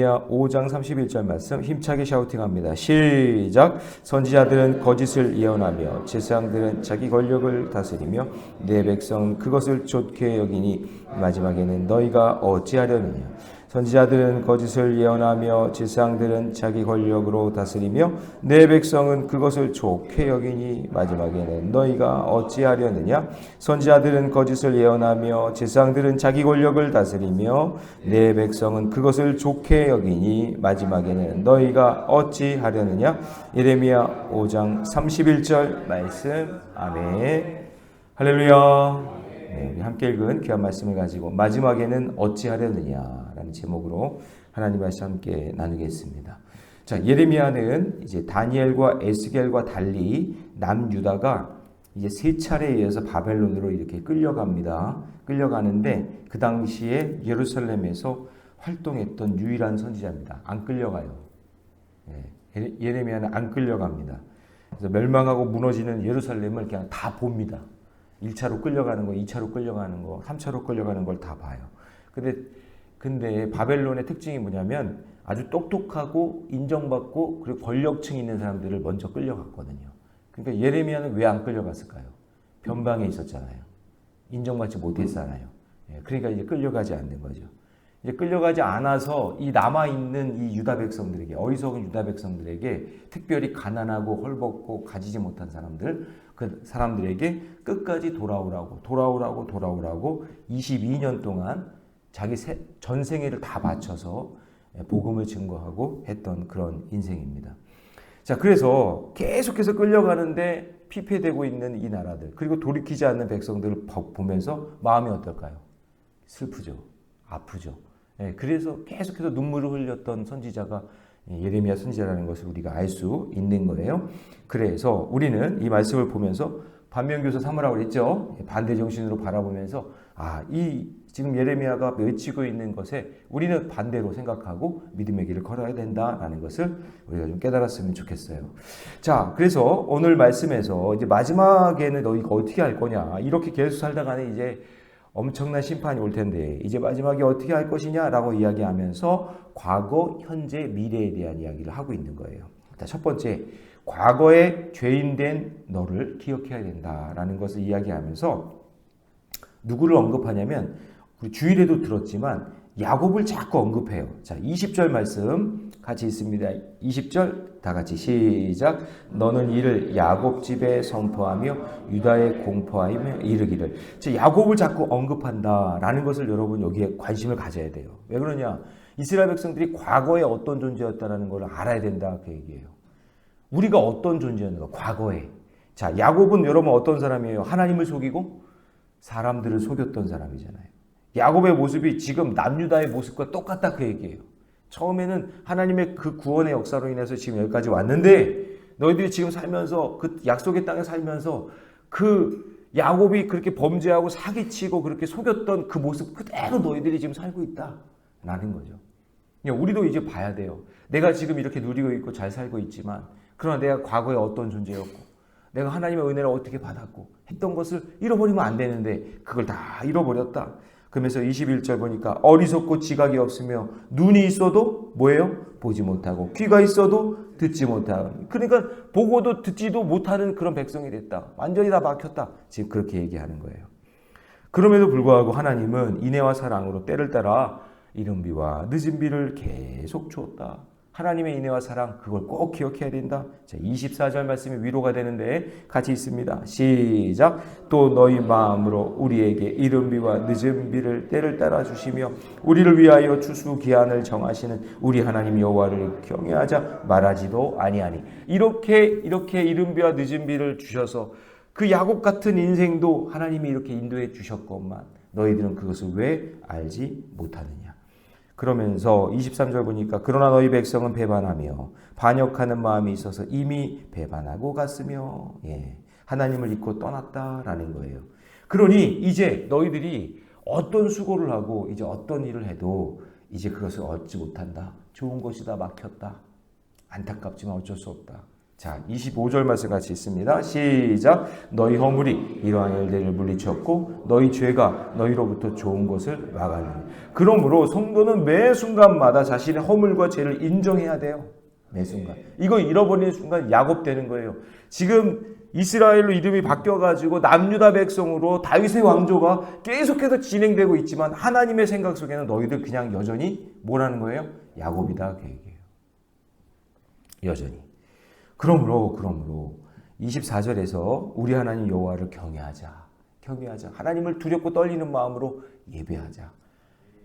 예레미야 5장 31절 말씀 힘차게 샤우팅합니다. 시작. 선지자들은 거짓을 예언하며 제사장들은 자기 권력을 다스리며 내 백성은 그것을 좋게 여기니 마지막에는 너희가 어찌하려느냐. 선지자들은 거짓을 예언하며 제사장들은 자기 권력으로 다스리며 내 백성은 그것을 좋게 여기니 마지막에는 너희가 어찌하려느냐. 선지자들은 거짓을 예언하며 제사장들은 자기 권력을 다스리며 내 백성은 그것을 좋게 여기니 마지막에는 너희가 어찌하려느냐. 예레미야 5장 31절 말씀. 아멘. 할렐루야. 네, 우리 함께 읽은 귀한 말씀을 가지고 마지막에는 어찌하려느냐라는 제목으로 하나님 말씀 함께 나누겠습니다. 자, 예레미야는 이제 다니엘과 에스겔과 달리 남유다가 이제 세 차례에 의해서 바벨론으로 이렇게 끌려갑니다. 끌려가는데 그 당시에 예루살렘에서 활동했던 유일한 선지자입니다. 안 끌려가요. 예레미야는 안 끌려갑니다. 그래서 멸망하고 무너지는 예루살렘을 그냥 다 봅니다. 1차로 끌려가는 거, 2차로 끌려가는 거, 3차로 끌려가는 걸 다 봐요. 근데 바벨론의 특징이 뭐냐면 아주 똑똑하고 인정받고 그리고 권력층 있는 사람들을 먼저 끌려갔거든요. 그러니까 예레미야는 왜 안 끌려갔을까요? 변방에 있었잖아요. 인정받지 못했잖아요. 그러니까 이제 끌려가지 않는 거죠. 이제 끌려가지 않아서 이 남아있는 이 유다 백성들에게, 어리석은 유다 백성들에게 특별히 가난하고 헐벗고 가지지 못한 사람들, 그 사람들에게 끝까지 돌아오라고 22년 동안 자기 전생애를 다 바쳐서 복음을 증거하고 했던 그런 인생입니다. 자, 그래서 계속해서 끌려가는데 피폐되고 있는 이 나라들, 그리고 돌이키지 않는 백성들을 보면서 마음이 어떨까요? 슬프죠. 아프죠. 그래서 계속해서 눈물을 흘렸던 선지자가 예레미야 선지자라는 것을 우리가 알 수 있는 거예요. 그래서 우리는 이 말씀을 보면서 반면교사 삼으라고 그랬죠. 반대 정신으로 바라보면서 이 지금 예레미야가 외치고 있는 것에 우리는 반대로 생각하고 믿음의 길을 걸어야 된다라는 것을 우리가 좀 깨달았으면 좋겠어요. 자, 그래서 오늘 말씀에서 이제 마지막에는 너희가 어떻게 할 거냐, 이렇게 계속 살다가는 이제 엄청난 심판이 올 텐데 이제 마지막에 어떻게 할 것이냐라고 이야기하면서 과거, 현재, 미래에 대한 이야기를 하고 있는 거예요. 자, 첫 번째, 과거에 죄인된 너를 기억해야 된다라는 것을 이야기하면서 누구를 언급하냐면 우리 주일에도 들었지만 야곱을 자꾸 언급해요. 자, 20절 말씀 같이 있습니다. 20절 다 같이 시작. 너는 이를 야곱 집에 선포하며 유다에 공포하며 이르기를. 자, 야곱을 자꾸 언급한다라는 것을 여러분 여기에 관심을 가져야 돼요. 왜 그러냐? 이스라엘 백성들이 과거에 어떤 존재였다라는 걸 알아야 된다, 그 얘기예요. 우리가 어떤 존재였는가, 과거에. 자, 야곱은 여러분 어떤 사람이에요? 하나님을 속이고 사람들을 속였던 사람이잖아요. 야곱의 모습이 지금 남유다의 모습과 똑같다, 그 얘기예요. 처음에는 하나님의 그 구원의 역사로 인해서 지금 여기까지 왔는데 너희들이 지금 살면서 그 약속의 땅에 살면서 그 야곱이 그렇게 범죄하고 사기치고 그렇게 속였던 그 모습 그대로 너희들이 지금 살고 있다라는 거죠. 우리도 이제 봐야 돼요. 내가 지금 이렇게 누리고 있고 잘 살고 있지만 그러나 내가 과거에 어떤 존재였고 내가 하나님의 은혜를 어떻게 받았고 했던 것을 잃어버리면 안 되는데 그걸 다 잃어버렸다. 그러면서 21절 보니까 어리석고 지각이 없으며 눈이 있어도 뭐예요? 보지 못하고 귀가 있어도 듣지 못하고, 그러니까 보고도 듣지도 못하는 그런 백성이 됐다. 완전히 다 막혔다. 지금 그렇게 얘기하는 거예요. 그럼에도 불구하고 하나님은 인애와 사랑으로 때를 따라 이른 비와 늦은 비를 계속 주었다. 하나님의 인애와 사랑, 그걸 꼭 기억해야 된다. 자, 24절 말씀이 위로가 되는데 같이 있습니다. 시작. 또 너희 마음으로 우리에게 이른 비와 늦은 비를 때를 따라 주시며 우리를 위하여 추수 기한을 정하시는 우리 하나님 여호와를 경외하자 말하지도 아니하니. 이렇게 이른 비와 늦은 비를 주셔서 그 야곱 같은 인생도 하나님이 이렇게 인도해 주셨건만 너희들은 그것을 왜 알지 못하느냐. 그러면서 23절 보니까 그러나 너희 백성은 배반하며 반역하는 마음이 있어서 이미 배반하고 갔으며, 하나님을 잊고 떠났다라는 거예요. 그러니 이제 너희들이 어떤 수고를 하고 이제 어떤 일을 해도 이제 그것을 얻지 못한다. 좋은 것이다, 막혔다. 안타깝지만 어쩔 수 없다. 자, 25절 말씀 같이 있습니다. 시작. 너희 허물이 이러한 일들을 물리쳤고 너희 죄가 너희로부터 좋은 것을 막았느니. 그러므로 성도는 매 순간마다 자신의 허물과 죄를 인정해야 돼요. 매 순간. 이거 잃어버리는 순간 야곱되는 거예요. 지금 이스라엘로 이름이 바뀌어가지고 남유다 백성으로 다윗의 왕조가 계속해서 진행되고 있지만 하나님의 생각 속에는 너희들 그냥 여전히 뭐라는 거예요? 야곱이다 그 얘기예요. 여전히. 그러므로 24절에서 우리 하나님 여호와를 경외하자. 하나님을 두렵고 떨리는 마음으로 예배하자.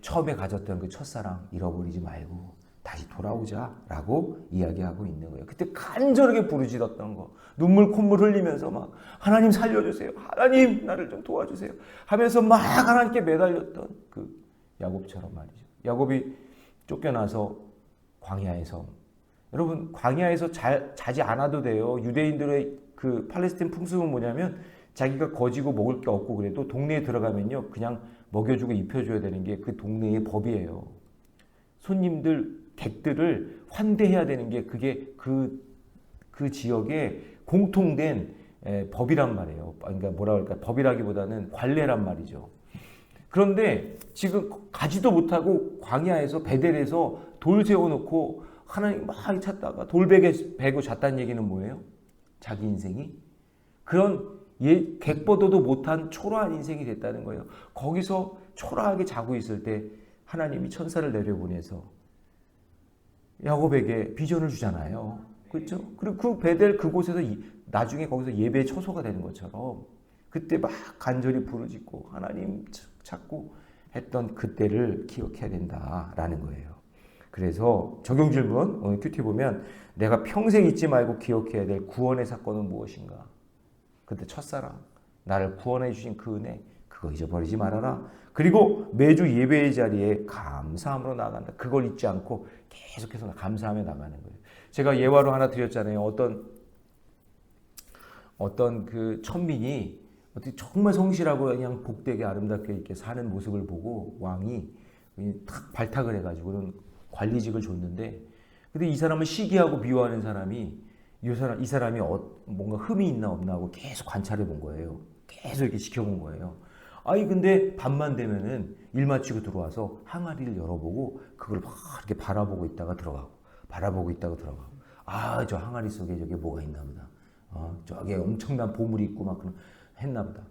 처음에 가졌던 그 첫사랑 잃어버리지 말고 다시 돌아오자라고 이야기하고 있는 거예요. 그때 간절하게 부르짖었던 거, 눈물 콧물 흘리면서 막 하나님 살려주세요, 하나님 나를 좀 도와주세요 하면서 막 하나님께 매달렸던 그 야곱처럼 말이죠. 야곱이 쫓겨나서 광야에서, 여러분 광야에서 자지 않아도 돼요. 유대인들의 그 팔레스틴 풍습은 뭐냐면 자기가 거지고 먹을 게 없고 그래도 동네에 들어가면요 그냥 먹여주고 입혀줘야 되는 게 그 동네의 법이에요. 손님들, 객들을 환대해야 되는 게 그게 그 지역의 공통된 법이란 말이에요. 그러니까 뭐라 그럴까, 법이라기보다는 관례란 말이죠. 그런데 지금 가지도 못하고 광야에서 베델에서 돌 세워놓고 하나님 막 찾다가 돌베개 베고 잤다는 얘기는 뭐예요? 자기 인생이 그런 객보도도 못한 초라한 인생이 됐다는 거예요. 거기서 초라하게 자고 있을 때 하나님이 천사를 내려보내서 야곱에게 비전을 주잖아요. 그렇죠? 그리고 그 베델 그곳에서 나중에 거기서 예배의 처소가 되는 것처럼 그때 막 간절히 부르짖고 하나님 찾고 했던 그때를 기억해야 된다라는 거예요. 그래서 적용 질문 오늘 큐티 보면 내가 평생 잊지 말고 기억해야 될 구원의 사건은 무엇인가? 그때 첫사랑, 나를 구원해 주신 그 은혜, 그거 잊어버리지 말아라. 그리고 매주 예배의 자리에 감사함으로 나간다. 그걸 잊지 않고 계속해서 감사하며 나가는 거예요. 제가 예화로 하나 드렸잖아요. 어떤 그 천민이 어떻게 정말 성실하고 그냥 복되게 아름답게 이렇게 사는 모습을 보고 왕이 탁 발탁을 해가지고는 관리직을 줬는데, 근데 이 사람을 시기하고 미워하는 사람이 이 사람이 뭔가 흠이 있나 없나 하고 계속 관찰해 본 거예요. 계속 이렇게 지켜본 거예요. 근데 밤만 되면은 일 마치고 들어와서 항아리를 열어보고 그걸 막 이렇게 바라보고 있다가 들어가고 저 항아리 속에 저게 뭐가 있나 보다. 저게 엄청난 보물이 있고 막 했나 보다.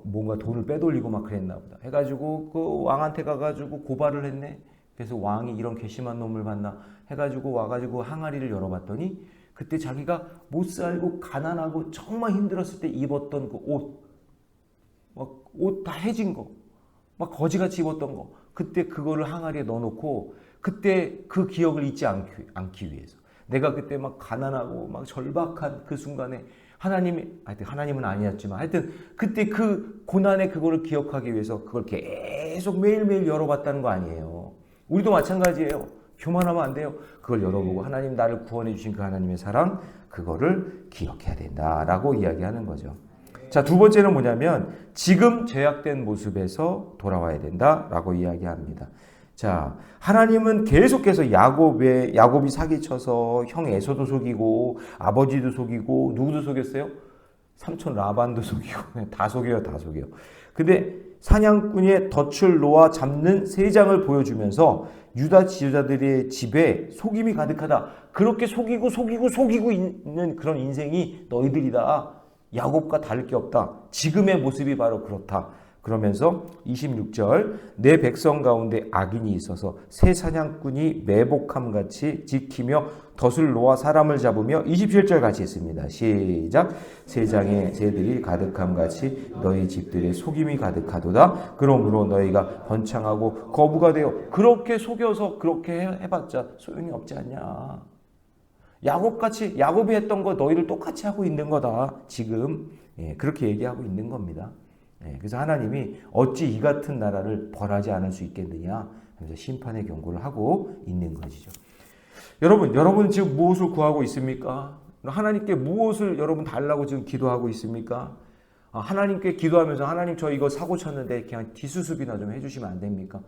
뭔가 돈을 빼돌리고 막 그랬나 보다. 해가지고 그 왕한테 가가지고 고발을 했네. 그래서 왕이 이런 괘씸한 놈을 봤나 해가지고 와가지고 항아리를 열어봤더니 그때 자기가 못 살고 가난하고 정말 힘들었을 때 입었던 그 옷 다 해진 거, 막 거지같이 입었던 거, 그때 그거를 항아리에 넣어놓고 그때 그 기억을 잊지 않기 위해서 내가 그때 막 가난하고 막 절박한 그 순간에 하나님은 아니었지만 하여튼 그때 그 고난의 그거를 기억하기 위해서 그걸 계속 매일매일 열어봤다는 거 아니에요. 우리도 마찬가지예요. 교만하면 안 돼요. 그걸 열어보고 하나님 나를 구원해 주신 그 하나님의 사랑, 그거를 기억해야 된다라고 이야기하는 거죠. 자, 두 번째는 뭐냐면 지금 죄악된 모습에서 돌아와야 된다라고 이야기합니다. 자, 하나님은 계속해서 야곱이 사기쳐서 형 에서도 속이고 아버지도 속이고 누구도 속였어요? 삼촌 라반도 속이고 다 속여요. 근데 사냥꾼의 덫을 놓아 잡는 세 장을 보여주면서 유다 지도자들의 집에 속임이 가득하다. 그렇게 속이고 있는 그런 인생이 너희들이다. 야곱과 다를 게 없다. 지금의 모습이 바로 그렇다. 그러면서 26절 내 백성 가운데 악인이 있어서 새 사냥꾼이 매복함같이 지키며 덫을 놓아 사람을 잡으며 27절 같이 있습니다. 시작. 세 장의 새들이 가득함같이 너희 집들의 속임이 가득하도다. 그러므로 너희가 번창하고 거부가 되어 그렇게 속여서 그렇게 해봤자 소용이 없지 않냐. 야곱이 했던 거 너희를 똑같이 하고 있는 거다. 지금 그렇게 얘기하고 있는 겁니다. 그래서 하나님이 어찌 이 같은 나라를 벌하지 않을 수 있겠느냐 하면서 심판의 경고를 하고 있는 것이죠. 여러분 지금 무엇을 구하고 있습니까? 하나님께 무엇을 여러분 달라고 지금 기도하고 있습니까? 하나님께 기도하면서 하나님 저 이거 사고 쳤는데 그냥 뒷수습이나 좀 해주시면 안 됩니까?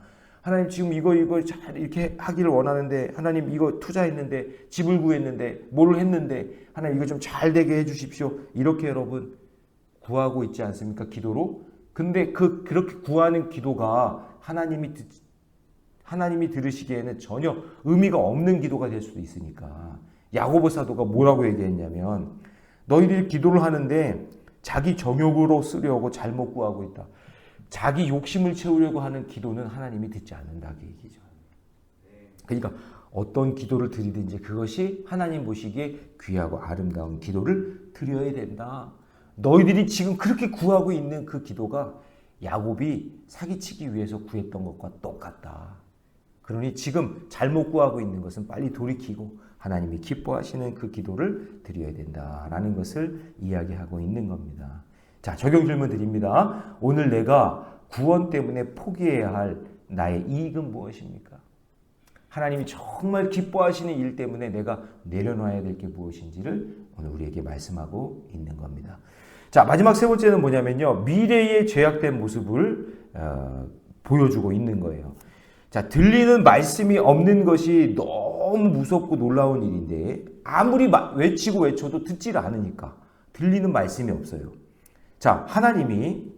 하나님 지금 이거 잘 이렇게 하기를 원하는데, 하나님 이거 투자했는데, 집을 구했는데, 뭘 했는데, 하나님 이거 좀 잘 되게 해주십시오. 이렇게 여러분 구하고 있지 않습니까? 기도로. 근데 그렇게 구하는 기도가 하나님이 들으시기에는 전혀 의미가 없는 기도가 될 수도 있으니까. 야고보 사도가 뭐라고 얘기했냐면, 너희들이 기도를 하는데 자기 정욕으로 쓰려고 잘못 구하고 있다. 자기 욕심을 채우려고 하는 기도는 하나님이 듣지 않는다, 그 얘기죠. 그러니까 어떤 기도를 드리든지 그것이 하나님 보시기에 귀하고 아름다운 기도를 드려야 된다. 너희들이 지금 그렇게 구하고 있는 그 기도가 야곱이 사기치기 위해서 구했던 것과 똑같다. 그러니 지금 잘못 구하고 있는 것은 빨리 돌이키고 하나님이 기뻐하시는 그 기도를 드려야 된다라는 것을 이야기하고 있는 겁니다. 자, 적용 질문 드립니다. 오늘 내가 구원 때문에 포기해야 할 나의 이익은 무엇입니까? 하나님이 정말 기뻐하시는 일 때문에 내가 내려놔야 될 게 무엇인지를 오늘 우리에게 말씀하고 있는 겁니다. 자, 마지막 세 번째는 뭐냐면요. 미래의 죄악된 모습을 보여주고 있는 거예요. 자, 들리는 말씀이 없는 것이 너무 무섭고 놀라운 일인데 아무리 외치고 외쳐도 듣지를 않으니까 들리는 말씀이 없어요. 자, 하나님이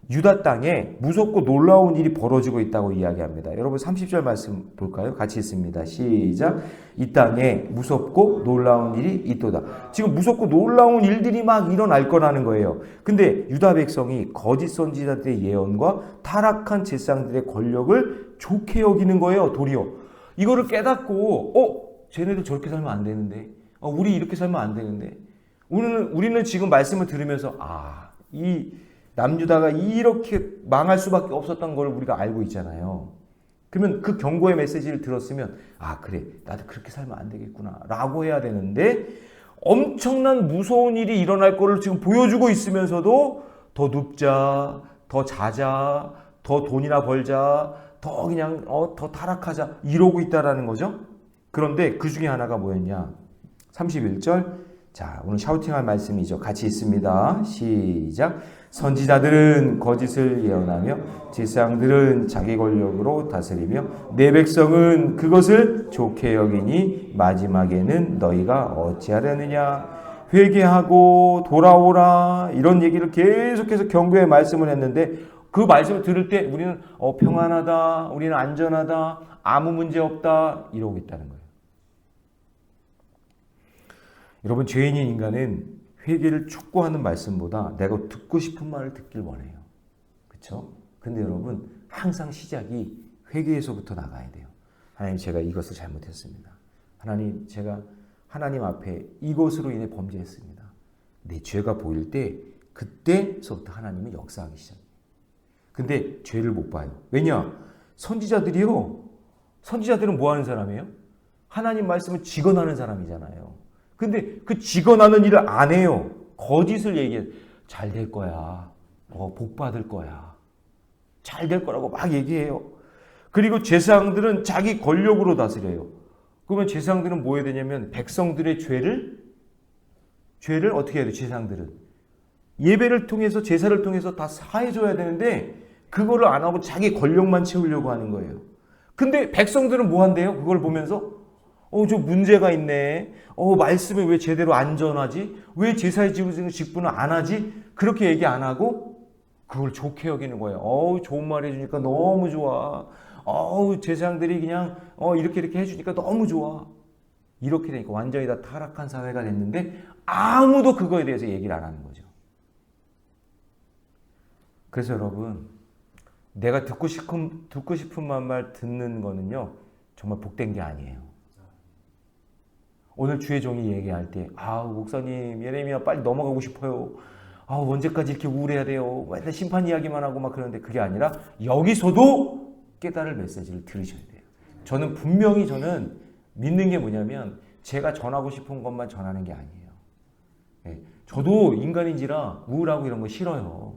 유다 땅에 무섭고 놀라운 일이 벌어지고 있다고 이야기합니다. 여러분 30절 말씀 볼까요? 같이 읽습니다. 시작. 이 땅에 무섭고 놀라운 일이 있도다. 지금 무섭고 놀라운 일들이 막 일어날 거라는 거예요. 근데 유다 백성이 거짓 선지자들의 예언과 타락한 제사장들의 권력을 좋게 여기는 거예요. 도리어. 이거를 깨닫고 쟤네들 저렇게 살면 안 되는데, 우리 이렇게 살면 안 되는데, 우리는 지금 말씀을 들으면서 이 남유다가 이렇게 망할 수밖에 없었던 걸 우리가 알고 있잖아요. 그러면 그 경고의 메시지를 들었으면 그래, 나도 그렇게 살면 안 되겠구나 라고 해야 되는데, 엄청난 무서운 일이 일어날 거를 지금 보여주고 있으면서도 더 눕자, 더 자자, 더 돈이나 벌자, 더 그냥 더 타락하자 이러고 있다라는 거죠. 그런데 그 중에 하나가 뭐였냐? 31절. 자, 오늘 샤우팅할 말씀이죠. 같이 있습니다. 시작. 선지자들은 거짓을 예언하며 제사장들은 자기 권력으로 다스리며 내 백성은 그것을 좋게 여기니 마지막에는 너희가 어찌하려느냐. 회개하고 돌아오라. 이런 얘기를 계속해서 경고의 말씀을 했는데, 그 말씀을 들을 때 우리는 평안하다, 우리는 안전하다, 아무 문제 없다 이러고 있다는 거예요. 여러분, 죄인인 인간은 회개를 촉구하는 말씀보다 내가 듣고 싶은 말을 듣길 원해요. 그렇죠? 근데 여러분, 항상 시작이 회개에서부터 나가야 돼요. 하나님, 제가 이것을 잘못했습니다. 하나님, 제가 하나님 앞에 이것으로 인해 범죄했습니다. 내 죄가 보일 때 그때서부터 하나님은 역사하기 시작해요. 근데 죄를 못 봐요. 왜냐? 선지자들은 뭐 하는 사람이에요? 하나님 말씀을 직언하는 사람이잖아요. 근데 그 직언하는 일을 안 해요. 거짓을 얘기해요. 잘 될 거야. 복 받을 거야. 잘 될 거라고 막 얘기해요. 그리고 제사장들은 자기 권력으로 다스려요. 그러면 제사장들은 뭐 해야 되냐면 백성들의 죄를 어떻게 해야 돼요? 제사장들은 예배를 통해서, 제사를 통해서 다 사해줘야 되는데 그거를 안 하고 자기 권력만 채우려고 하는 거예요. 근데 백성들은 뭐 한대요? 그걸 보면서 저 문제가 있네. 말씀을 왜 제대로 안 전하지? 왜 제사의 직분을 안 하지? 그렇게 얘기 안 하고 그걸 좋게 여기는 거예요. 좋은 말 해주니까 너무 좋아. 제사장들이 그냥 이렇게 해주니까 너무 좋아. 이렇게 되니까 완전히 다 타락한 사회가 됐는데 아무도 그거에 대해서 얘기를 안 하는 거죠. 그래서 여러분, 내가 듣고 싶은 말 듣는 거는요, 정말 복된 게 아니에요. 오늘 주의 종이 얘기할 때, 목사님, 예레미야 빨리 넘어가고 싶어요. 언제까지 이렇게 우울해야 돼요. 맨날 심판 이야기만 하고 막 그러는데, 그게 아니라 여기서도 깨달을 메시지를 들으셔야 돼요. 저는 분명히 믿는 게 뭐냐면, 제가 전하고 싶은 것만 전하는 게 아니에요. 저도 인간인지라 우울하고 이런 거 싫어요.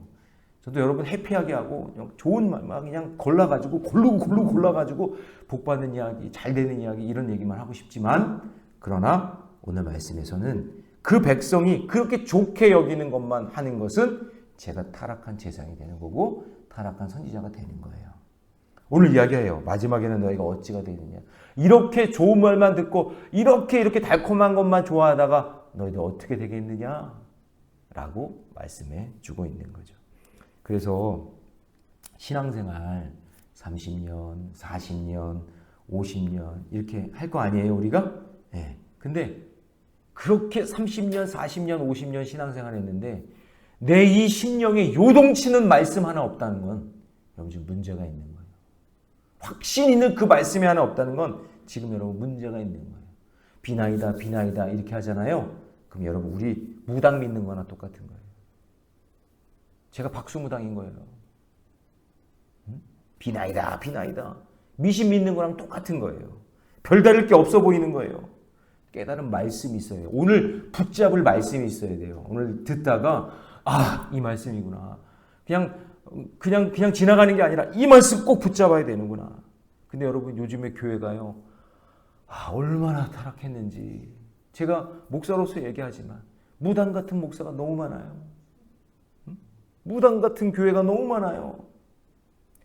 저도 여러분 해피하게 하고 좋은 말만 그냥 골라가지고 고르고 골라가지고 복 받는 이야기, 잘 되는 이야기, 이런 얘기만 하고 싶지만, 그러나 오늘 말씀에서는 그 백성이 그렇게 좋게 여기는 것만 하는 것은 제가 타락한 제사장이 되는 거고 타락한 선지자가 되는 거예요. 오늘 이야기해요. 마지막에는 너희가 어찌가 되느냐. 이렇게 좋은 말만 듣고 이렇게 달콤한 것만 좋아하다가 너희들 어떻게 되겠느냐? 라고 말씀해 주고 있는 거죠. 그래서 신앙생활 30년, 40년, 50년 이렇게 할 거 아니에요, 우리가? 네. 근데 그렇게 30년, 40년, 50년 신앙생활 했는데 내 이 심령에 요동치는 말씀 하나 없다는 건 여러분 지금 문제가 있는 거예요. 확신 있는 그 말씀이 하나 없다는 건 지금 여러분 문제가 있는 거예요. 비나이다, 비나이다 이렇게 하잖아요. 그럼 여러분 우리 무당 믿는 거나 똑같은 거예요. 제가 박수무당인 거예요. 비나이다, 비나이다. 미신 믿는 거랑 똑같은 거예요. 별다를 게 없어 보이는 거예요. 깨달은 말씀이 있어야 돼요. 오늘 붙잡을 말씀이 있어야 돼요. 오늘 듣다가 이 말씀이구나. 그냥 지나가는 게 아니라 이 말씀 꼭 붙잡아야 되는구나. 근데 여러분 요즘에 교회가요. 얼마나 타락했는지. 제가 목사로서 얘기하지만 무당 같은 목사가 너무 많아요. 무당 같은 교회가 너무 많아요.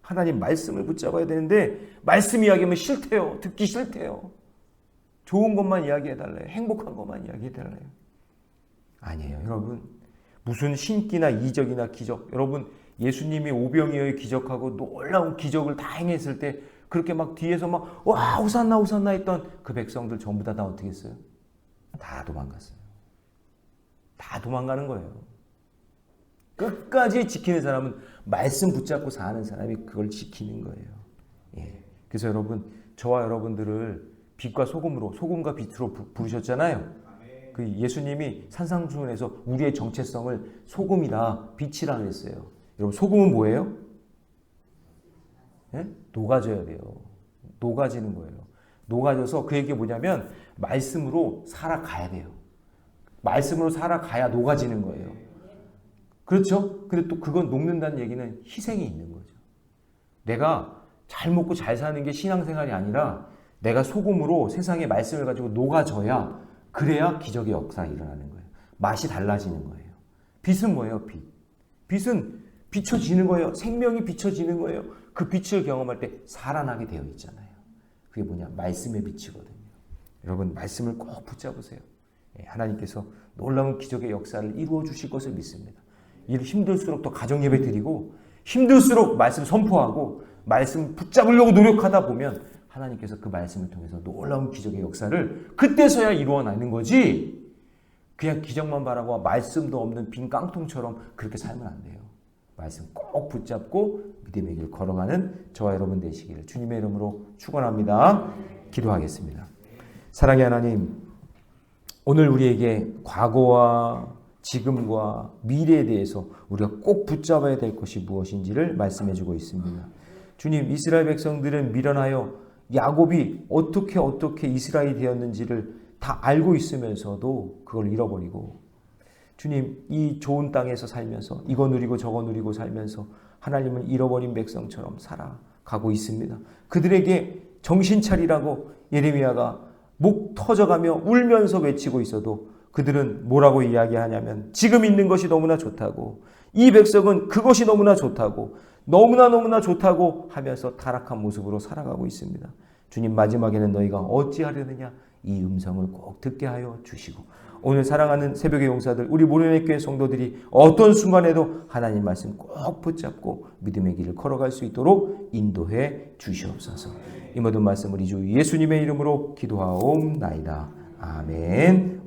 하나님 말씀을 붙잡아야 되는데 말씀 이야기하면 싫대요. 듣기 싫대요. 좋은 것만 이야기해달래요. 행복한 것만 이야기해달래요. 아니에요. 여러분 무슨 신기나 이적이나 기적, 여러분 예수님이 오병이어의 기적하고 놀라운 기적을 다 행했을 때 그렇게 막 뒤에서 막 와 호산나 호산나 했던 그 백성들 전부 다 어떻게 했어요? 다 도망갔어요. 다 도망가는 거예요. 끝까지 지키는 사람은 말씀 붙잡고 사는 사람이 그걸 지키는 거예요. 예. 그래서 여러분 저와 여러분들을 빛과 소금으로 소금과 빛으로 부르셨잖아요. 그 예수님이 산상수훈에서 우리의 정체성을 소금이다 빛이라 그랬어요. 여러분 소금은 뭐예요? 예? 녹아져야 돼요. 녹아지는 거예요. 녹아져서 그 얘기가 뭐냐면 말씀으로 살아가야 돼요. 말씀으로 살아가야 녹아지는 거예요. 그렇죠? 근데 또 그건 녹는다는 얘기는 희생이 있는 거죠. 내가 잘 먹고 잘 사는 게 신앙생활이 아니라 내가 소금으로 세상의 말씀을 가지고 녹아져야 그래야 기적의 역사가 일어나는 거예요. 맛이 달라지는 거예요. 빛은 뭐예요? 빛. 빛은 비춰지는 거예요. 생명이 비춰지는 거예요. 그 빛을 경험할 때 살아나게 되어 있잖아요. 그게 뭐냐? 말씀의 빛이거든요. 여러분 말씀을 꼭 붙잡으세요. 하나님께서 놀라운 기적의 역사를 이루어 주실 것을 믿습니다. 힘들수록 더 가정 예배 드리고 힘들수록 말씀 선포하고 말씀 붙잡으려고 노력하다 보면 하나님께서 그 말씀을 통해서 놀라운 기적의 역사를 그때서야 이루어내는 거지 그냥 기적만 바라고 말씀도 없는 빈 깡통처럼 그렇게 살면 안 돼요. 말씀 꼭 붙잡고 믿음의 길 걸어가는 저와 여러분 되시기를 주님의 이름으로 축원합니다. 기도하겠습니다. 사랑의 하나님, 오늘 우리에게 과거와 지금과 미래에 대해서 우리가 꼭 붙잡아야 될 것이 무엇인지를 말씀해 주고 있습니다. 주님, 이스라엘 백성들은 미련하여 야곱이 어떻게 이스라엘이 되었는지를 다 알고 있으면서도 그걸 잃어버리고 주님, 이 좋은 땅에서 살면서 이거 누리고 저거 누리고 살면서 하나님을 잃어버린 백성처럼 살아가고 있습니다. 그들에게 정신 차리라고 예레미야가 목 터져가며 울면서 외치고 있어도 그들은 뭐라고 이야기하냐면 지금 있는 것이 너무나 좋다고, 이 백성은 그것이 너무나 좋다고, 너무나 좋다고 하면서 타락한 모습으로 살아가고 있습니다. 주님, 마지막에는 너희가 어찌하려느냐 이 음성을 꼭 듣게 하여 주시고 오늘 사랑하는 새벽의 용사들, 우리 모련의 교회 성도들이 어떤 순간에도 하나님 말씀 꼭 붙잡고 믿음의 길을 걸어갈 수 있도록 인도해 주시옵소서. 이 모든 말씀을 이 주 예수님의 이름으로 기도하옵나이다. 아멘.